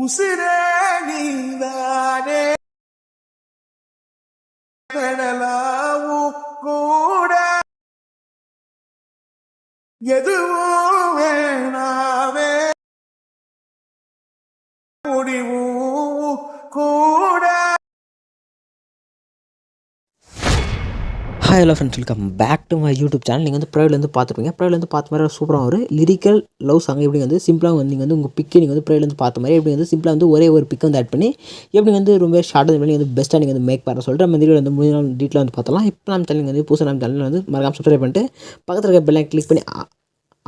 உசிரே நீதானே கடலாவும் கூட எதுவும் வேணாவே முடிவும் கூட. Hi hello friends, welcome back to my YouTube channel. நீங்கள் வந்து ப்ரைவேட்லேருந்து பார்த்துருப்பீங்க. ப்ரைவேட்லேருந்து பார்த்த மாதிரி சூப்பராக ஒரு லிரிக்கல் லவ் சாங் எப்படி வந்து சிம்பிளாக வந்து நீங்கள் வந்து உங்கள் பிக்கை நீங்கள் வந்து ப்ரைவேட்லேருந்து பார்த்த மாதிரி எப்படி வந்து சிம்பிளாக வந்து ஒரே ஒரு பிக்கை வந்து ஆட் பண்ணி எப்படி வந்து ரொம்ப ஷார்ட்டாக பண்ணி வந்து பெஸ்ட்டாக நீங்கள் வந்து மேக் பண்ண சொல்லிட்டு நம்ம இந்த வீடியோ வந்து முடிஞ்ச நாள் டீட்டெயில் வந்து பார்த்தலாம். இப்போ நம்ம சேனல் வந்து புதுசாக நம்ம சேனல் வந்து மறக்காம சப்ஸ்கிரைப் பண்ணிட்டு பக்கத்தில் இருக்க பெல்லை கிளிக் பண்ணி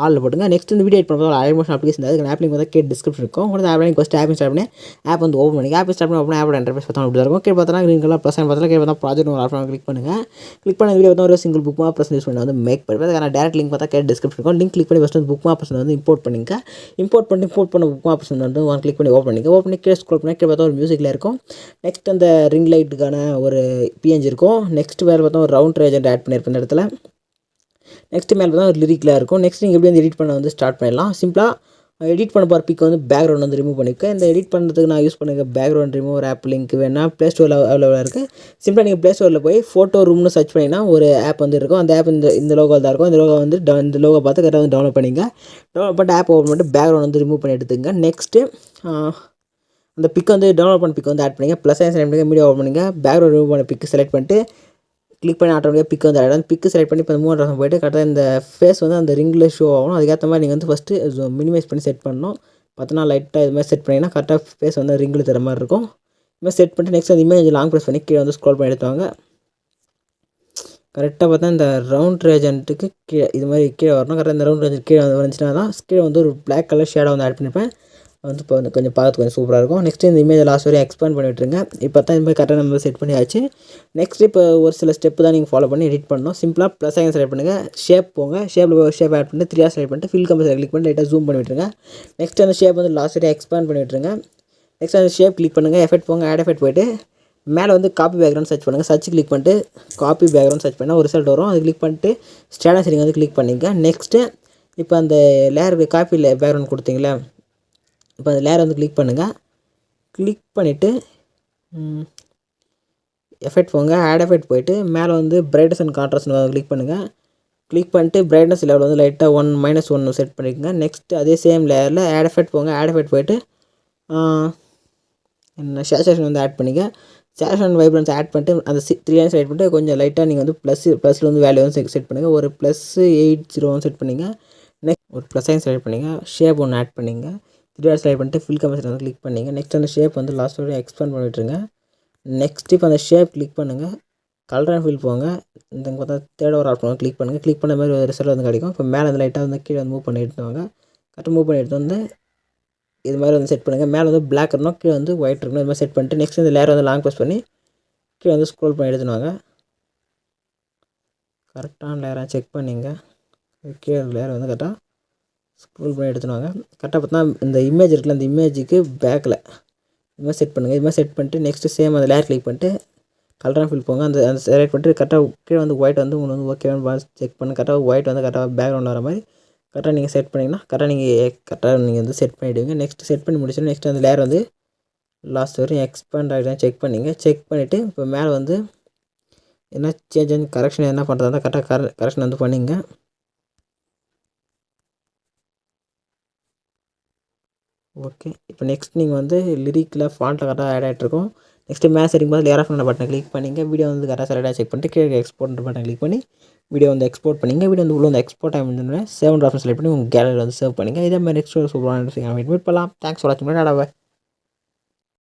ஆளில் போட்டுங்க. நெக்ஸ்ட் இந்த வீடியோ எடிட் பண்ணுறது ஐமோஷன் அப்ளிகேஷன் அதுக்கு ஆப் லிங்க் வந்து கேட் டிஸ்கிரிப்ஷன் இருக்கும். உங்களுக்கு app link first app install பண்ணி ஆப் வந்து ஓப்பன் பண்ணி ஆப் இன்ஸ்டால் பண்ணி ஓப்பன் ஆப்போட இன்டர்ஃபேஸ் பார்த்தா அப்படி இருக்கும். கீழே பார்த்தா க்ரீன் கலர் ப்ளஸ் பார்த்தா கீழே பார்த்தா ப்ராஜெக்ட் ஒரு ஆப்ஷன் கிளிக் பண்ணுங்கள். கிளிக் பண்ண வீடியோ வந்து ஒரு single book mop press use பண்ணி வந்து மேக் பண்ணுவேன். அதுக்கான டேரக்ட் லிங்க் பார்த்தா கேட் டிஸ்கிரிப்ஷன் இருக்கும். லிங்க் கிளிக் பண்ணி ஃபஸ்ட் வந்து புக் மாப் வந்து இம்போர்ட் பண்ணிங்க. இம்போர்ட் பண்ண புக் மாப் வந்து ஒன் கிளிக் பண்ணி ஓப்பன் பண்ணிங்க. ஓப்பன் பண்ணி கீழே ஸ்க்ரோல் பண்ணி கீழே பார்த்தா ஒரு மியூசிக்கில் இருக்கும். நெக்ஸ்ட் அந்த ரிங் லைட்டுக்கான ஒரு பிஎன்ஜி இருக்கும். நெக்ஸ்ட் வேறு பார்த்தா ஒரு ரவுண்ட் ரேஜெண்ட் ஆட் பண்ணியிருப்பேன் இந்த இடத்துல. நெக்ஸ்ட் மேலே தான் ஒரு லிரிக்கில் இருக்கும். நெக்ஸ்ட் நீங்கள் எப்படி வந்து எடிட் பண்ண வந்து ஸ்டார்ட் பண்ணிடலாம். சிம்பிளாக எடிட் பண்ண போகிற பிக் வந்து பேக்ரவுண்ட் வந்து ரிமூவ் பண்ணியிருக்கேன். இந்த எடிட் பண்ணுறதுக்கு நான் யூஸ் பண்ணிக்க பேக்ரவுண்ட் ரிமூவர் ஆப் லிங்க் வேணால் ப்ளே ஸ்டோரில் அவைலபிளாக இருக்குது. சிம்பிளாக நீங்கள் ப்ளே ஸ்டோரில் போய் ஃபோட்டோ ரூம்னு சர்ச் பண்ணிங்கன்னா ஒரு ஆப் வந்து இருக்கும். அந்த ஆப் இந்த லோகோ தான் இருக்கும். இந்த லோகோ வந்து இந்த லோகோ பார்த்து கரெக்டாக வந்து டவுன்லோட் பண்ணிங்க. டவுன்லோட் பண்ணிட்டு ஆப் ஓப்பன் பண்ணிட்டு பேக்ரவுண்ட் வந்து ரிமூவ் பண்ணி எடுத்துங்க. நெக்ஸ்ட்டு அந்த பிக் வந்து டவுன்லோட் பண்ண பிக் வந்து ஆட் பண்ணிங்க. ப்ளஸ் செலக்ட் பண்ணிங்க. மீடியா ஓப்பன் பண்ணிங்க. பேக்ரவுண்ட் ரிமூவ் பண்ண பிக் செலக்ட் பண்ணிட்டு கிளிக் பண்ணி ஆட்டோமேட்டிக்காக பிக் வந்து ஆகிடும். பிக்கு செலக்ட் பண்ணி இப்போ 3 போய்ட்டு கரெக்டாக இந்த ஃபேஸ் வந்து அந்த ரிங்கில் ஷோ ஆகணும். அதுக்கேற்ற மாதிரி நீங்கள் வந்து ஃபஸ்ட்டு மினிமைஸ் பண்ணி செட் பண்ணணும். பார்த்தோன்னா லைட்டாக இது மாதிரி செட் பண்ணிங்கன்னா கரெக்டாக ஃபேஸ் வந்து ரிங்கில் தர மாதிரி இருக்கும். இது மாதிரி செட் பண்ணிட்டு நெக்ஸ்ட் அந்த இமேஜ் லாங் ப்ரெஸ் பண்ணி கீழே வந்து ஸ்க்ரோல் பண்ணி எடுத்துவாங்க. கரெக்டாக பார்த்தா இந்த ரவுண்ட் ரேஜென்ட்டுக்கு கீழே இது மாதிரி கீழே வரணும். கரெக்டாக இந்த ரவுண்ட் ரேஜென்ட் கீழே வந்து வந்துச்சுன்னா தான் கீழே வந்து ஒரு பிளாக் கலர் ஷேடாக வந்து ஆட் பண்ணிப்பேன். வந்து இப்போ வந்து கொஞ்சம் பார்த்து கொஞ்சம் சூப்பராக இருக்கும். நெக்ஸ்ட் இந்த இமேஜ் லாஸ்ட் வரையும் எக்ஸ்பேண்ட் பண்ணி விட்டுருங்க. இப்போ தான் இந்த மாதிரி கரெக்டாக நம்ம செட் பண்ணியாச்சு. நெக்ஸ்ட் இப்போ ஒரு சில ஸ்டெப்பு தான் நீங்கள் ஃபாலோ பண்ணி எடிட் பண்ணணும். சிம்பிளாக ப்ளஸ் ஐக்கன் செலக்ட் பண்ணுங்கள். ஷேப் போங்க. ஷேப்பில் ஷேப் ஆட் பண்ணி 3 செலக்ட் பண்ணிட்டு ஃபில் கம்பஸ் கிளிக் பண்ணி லைட்டாக ஜூம் பண்ணி விட்டுருங்க. நெக்ஸ்ட் அந்த ஷேப் வந்து லாஸ்ட் வரையும் எக்ஸ்பேண்ட் பண்ணி விட்டுருங்க. நெக்ஸ்ட் அந்த ஷேப் கிளிக் பண்ணுங்கள். எஃபெக்ட் போங்க. ஆட் எஃபெக்ட் போய்ட்டு மேலே வந்து காப்பி பேக்ரவுண்ட் சர்ச் பண்ணுங்கள். சர்ச் கிளிக் பண்ணிட்டு காப்பி பேக்ரவுண்ட் சர்ச் பண்ணால் ஒரு ரிசல்ட் வரும். அது கிளிக் பண்ணிட்டு ஸ்டேட்டஸ் செட்டிங் வந்து கிளிக் பண்ணிங்க. நெக்ஸ்ட்டு இப்போ அந்த லேயருக்கு காப்பி பேக்ரவுண்ட் கொடுத்தீங்களே, இப்போ அந்த லேயர் வந்து கிளிக் பண்ணுங்கள். கிளிக் பண்ணிவிட்டு எஃபெக்ட் போங்க. ஆட் எஃபெக்ட் போய்ட்டு மேலே வந்து பிரைட்னஸ் அண்ட் கான்ட்ராஸ்ட் கிளிக் பண்ணுங்கள். கிளிக் பண்ணிட்டு பிரைட்னஸ் லெவல் வந்து லைட்டாக -1 செட் பண்ணிக்கோங்க. நெக்ஸ்ட்டு அதே சேம் லேயரில் ஆட் எஃபெக்ட் போங்க. ஆட் எஃபெக்ட் போய்ட்டு என்ன சேச்சுரேஷன் வந்து ஆட் பண்ணிங்க. சேச்சுரேஷன் வைப்ரன்ஸ் ஆட் பண்ணிட்டு அந்த 3 லைன்ஸ் ஆட் பண்ணிட்டு கொஞ்சம் லைட்டாக நீங்கள் வந்து ப்ளஸில் வந்து வேல்யூ வந்து செட் பண்ணுங்கள். ஒரு +801 செட் பண்ணிங்க. நெக்ஸ்ட் ஒரு ப்ளஸ் சைன் செலக்ட் பண்ணிங்க. ஷேப் ஒன்று ஆட் பண்ணிங்க. 3 செலக்ட் பண்ணிட்டு ஃபில் கம்பஸ் வந்து கிளிக் பண்ணிங்க. நெக்ஸ்ட் அந்த ஷேப் வந்து லாஸ்ட் வரையும் எக்ஸ்பேண்ட் பண்ணிவிட்டுருங்க. நெக்ஸ்ட் இப்போ அந்த ஷேப் கிளிக் பண்ணுங்கள். கலர் அண்ட் ஃபில் போங்க. இந்த பார்த்தா தேர்ட் ஒரு ஆப்ஷன் கிளிக் பண்ணுங்கள். கிளிக் பண்ண மாதிரி ஒரு ரிசல்ட் வந்து கிடைக்கும். இப்போ மேலே வந்து லைட்டாக வந்து கீழே வந்து மூவ் பண்ணி எடுத்துவாங்க. கரெக்டாக மூவ் பண்ணி எடுத்து வந்து இது மாதிரி வந்து செட் பண்ணுங்கள். மேலே வந்து பிளாக் இருக்கணும், கீழே வந்து ஒயிட் இருக்கணும். இது மாதிரி செட் பண்ணிட்டு நெக்ஸ்ட் இந்த லேயர் வந்து லாங் ப்ரெஸ் பண்ணி கீழே வந்து ஸ்க்ரோல் பண்ணி எடுத்துனாங்க. கரெக்டான லேயராக செக் பண்ணிங்க. கீழே லேயர் வந்து கரெக்டாக ஸ்க்ரோல் பண்ணி எடுத்துனாங்க. கரெக்டாக பார்த்தா இந்த இமேஜ் இருக்குல்ல, அந்த இமேஜுக்கு பேக்கில் இது மாதிரி செட் பண்ணுங்கள். இது மாதிரி செட் பண்ணிட்டு நெக்ஸ்ட்டு சேம் அந்த லேயர் கிளிக் பண்ணிட்டு கலர் அண்ட் ஃபில் போங்க. அந்த செலக்ட் பண்ணிட்டு கரெக்டாக கீழே வந்து ஒயிட் வந்து உங்களுக்கு வந்து ஓகேவான்னு செக் பண்ணி கரெக்டாக ஒயிட் வந்து கரெக்டாக பேக்ரவுண்ட் வர மாதிரி கரெக்டாக நீங்கள் செட் பண்ணிங்கன்னா கரெக்டாக நீங்கள் வந்து செட் பண்ணிவிடுவீங்க. நெக்ஸ்ட் செட் பண்ணி முடிச்சுட்டு நெக்ஸ்ட் அந்த லேயர் வந்து லாஸ்ட் வரையும் எக்ஸ்பேண்ட் ஆகிடும் செக் பண்ணிங்க. செக் பண்ணிவிட்டு இப்போ மேலே வந்து என்ன சேஞ்ச் அண்ட் கரெக்ஷன் என்ன பண்ணுறதா கரெக்டாக கரெக்ஷன் வந்து பண்ணிங்க. ஓகே, இப்போ நெக்ஸ்ட் நீங்கள் வந்து லிரிக்கில் ஃபாண்ட்டில் கரெக்டாக ஆட் ஆகிட்ருக்கும். நெக்ஸ்ட்டு மேலே செட்டிங் போது லேயர் ஆஃப் பட்டனை கிளிக் பண்ணிங்க. வீடியோ வந்து கரெக்டாக செலக்டாக செக் பண்ணிட்டு கீழே எக்ஸ்போர்ட் பட்டன் கிளிக் பண்ணி வீடியோ வந்து எக்ஸ்போர்ட் பண்ணிங்க. வீடியோ வந்து உள்ள வந்து எக்ஸ்போர்ட் ஆகி 7 ஆப்ஷன் செலக்ட் பண்ணி உங்கள் கேலரி வந்து சேவ் பண்ணிங்க. இதே மாதிரி நெக்ஸ்ட் ஒரு சூப்பரான மீட் பண்ணலாம். தேங்க்ஸ் ஃபார் வாட்சிங்.